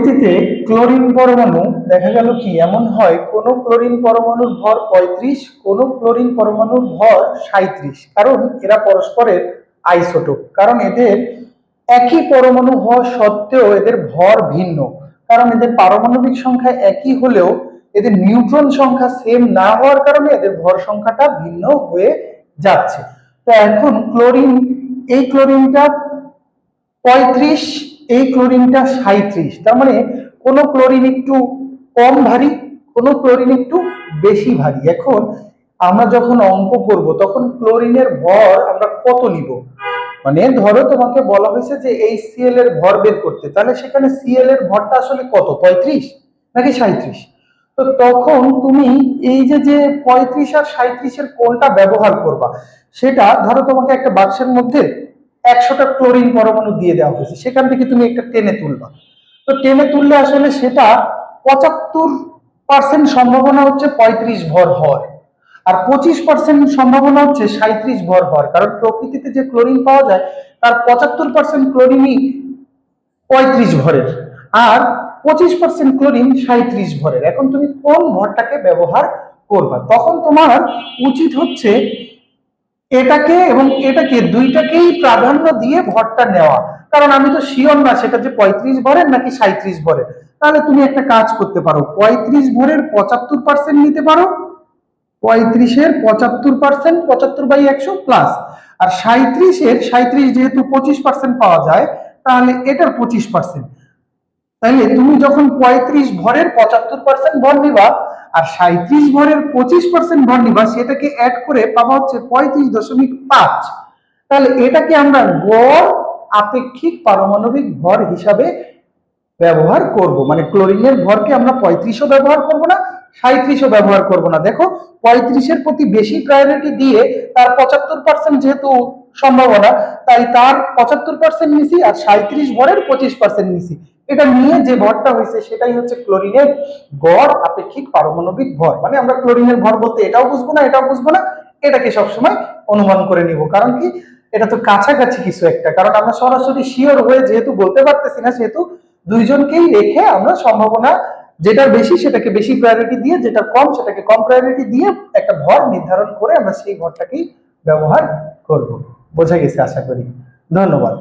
প্রকৃতিতে ক্লোরিন পরমাণু দেখা গেল কি এমন হয়, কোন ক্লোরিন পরমাণুর ভর 35, কোন ক্লোরিন পরমাণুর ভর 37। কারণ এরা পরস্পরের আইসোটোপ, কারণ এদের একই পরমাণু হওয়া সত্ত্বেও এদের ভর ভিন্ন। কারণ এদের পারমাণবিক সংখ্যা একই হলেও এদের নিউট্রন সংখ্যা সেম না হওয়ার কারণে এদের ভর সংখ্যাটা ভিন্ন হয়ে যাচ্ছে। তো এখন এই ক্লোরিনটা 35, এই ক্লোরিনটা 37। তার মানে কোন ক্লোরিন একটু কম ভারী, কোন ক্লোরিন একটু বেশি ভারী। এখন আমরা যখন অঙ্ক করব তখন ক্লোরিনের ভর আমরা কত নিব, মানে ধরো তোমাকে বলা হয়েছে যে এই সিএল এর ভর বের করতে, তাহলে সেখানে সিএল এর ভরটা আসলে কত, 35 নাকি 37? তো তখন তুমি এই যে যে 35 আর 37 এর কোনটা ব্যবহার করবা, সেটা ধরো তোমাকে একটা বাক্সের মধ্যে 100টা ক্লোরিন পরমাণু দিয়ে দেওয়া হয়েছে, সেখান থেকে তুমি একটা টেনে তুলবা। তো টেনে তুললে আসলে সেটা 75% সম্ভাবনা হচ্ছে 35 ভর হওয়ার, আর 25% সম্ভাবনা হচ্ছে 37 ভর হওয়ার। কারণ প্রকৃতিতে যে ক্লোরিন পাওয়া যায় তার 75% ক্লোরিনই 35 ভরের, আর 25% ক্লোরিন 37 ভরের। এখন তুমি কোন ভরটাকে ব্যবহার করবা, তখন তোমার উচিত হচ্ছে এটাকে এবং এটাকে দুইটাকেই প্রাধান্য দিয়ে ভরটা নেওয়া। কারণ আমি তো শিওর না সেটা যে 35 ভরের নাকি 37 ভরের। তাহলে তুমি একটা কাজ করতে পারো, 35 ভরের 75% নিতে পারো, 35-এর 75%, 75/100 প্লাস, আর 37 যেহেতু 25% পাওয়া যায় তাহলে এটার 25%। তাইলে তুমি যখন 35 ভরের 75% ভর নিবা আর 37 ভরের 25% ভর নিবা, সেটাকে অ্যাড করে পাবা হচ্ছে 35.5। তাহলে এটাকে আমরা গড় আপেক্ষিক পারমাণবিক ভর হিসাবে ব্যবহার করব। মানে ক্লোরিনের ভরকে আমরা 35ও ব্যবহার করব না, 37ও ব্যবহার করব না। দেখো 35-এর প্রতি বেশি প্রায়োরিটি দিয়ে তার 75% যেহেতু সম্ভাবনা, তাই তার 75% নিছি, আর 37 ভরের 25% নিছি। এটা নিয়ে যে ভরটা হয়েছে সেটাই হচ্ছে ক্লোরিনের গড় আপেক্ষিক পারমাণবিক ভর। মানে আমরা ক্লোরিনের ভর বলতে এটাও বুঝবো না, এটাও বুঝবো না, এটাকে সবসময় অনুমান করে নিব। কারণ কি, এটা তো কাছাকাছি কিছু একটা। কারণ আমরা সরাসরি শিওর হয়ে যেহেতু বলতে পারতেছি না, সেহেতু দুইজনকেই রেখে আমরা সম্ভাবনা যেটা বেশি সেটাকে বেশি প্রায়োরিটি দিয়ে, যেটা কম সেটাকে কম প্রায়োরিটি দিয়ে একটা ভর নির্ধারণ করে আমরা সেই ভরটাকেই ব্যবহার করব। বোঝা গেছে আশা করি। ধন্যবাদ।